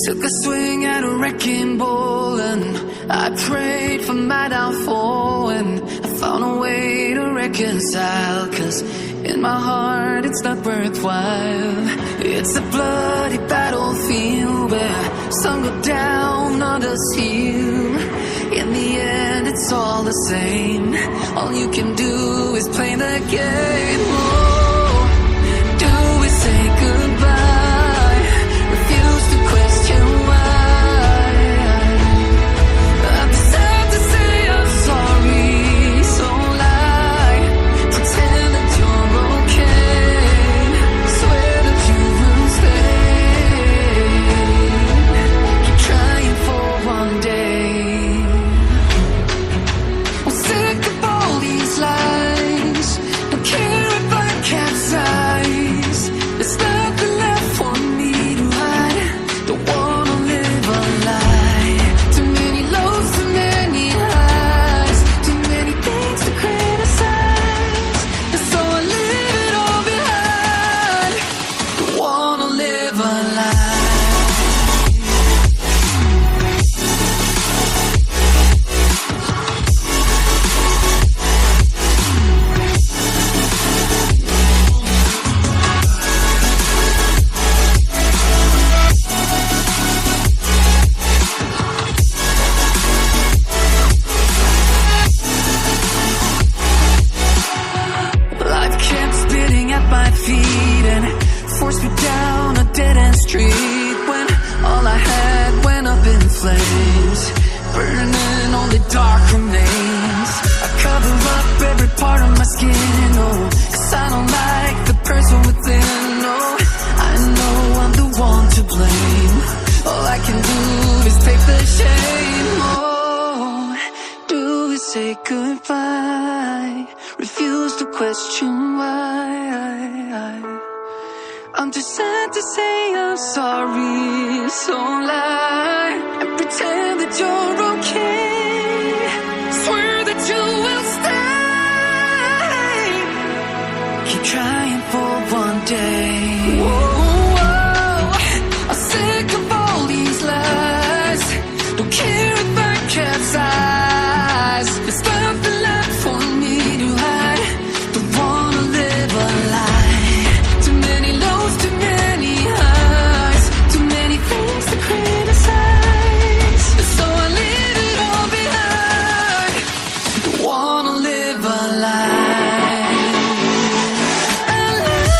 Took a swing at a wrecking ball and I prayed for my downfall, and I found a way to reconcile, 'cause in my heart it's not worthwhile. It's a bloody battlefield where some go down, others heal. In the end it's all the same. All you can do is play the game. Oh, do we say goodbye? Refuse to question why. I'm sad to say I'm sorry, so lie. Pretend that you're okay. Swear that you will stay. Keep trying for one day. I'm sick of all these lies. Don't care if I capsize. There's nothing left for me to hide. Don't wanna live a lie. Too many lows, too many highs. Too many things to criticize. And so I leave it all behind. Don't wanna live a lie. Life kept spitting at my feet and forced me down a dead-end street, when all I had went up in flames, burning only dark remains. I cover up every part of my skin, oh, 'cause I don't like the person within. Oh, I know I'm the one to blame. All I can do is take the shame. Oh, do we say goodbye? Refuse to question why. I'm too sad to say I'm sorry, so lie and pretend that you're okay. Swear that you will stay. Keep trying for one day. Whoa, I'm sick of all these lies. Don't care if I capsize. There's nothing left for me to hide. Don't wanna live a lie. Too many lows, too many highs. Too many things to criticize. So I leave it all behind. Don't wanna live a lie. A lie.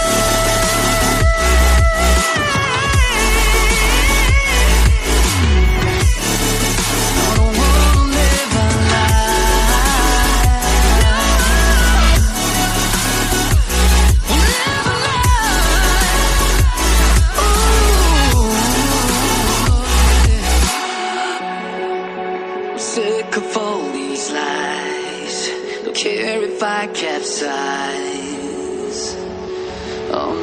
I don't wanna live a lie. Live a lie. Ooh. I'm sick of all these lies. Don't care if I capsize. Oh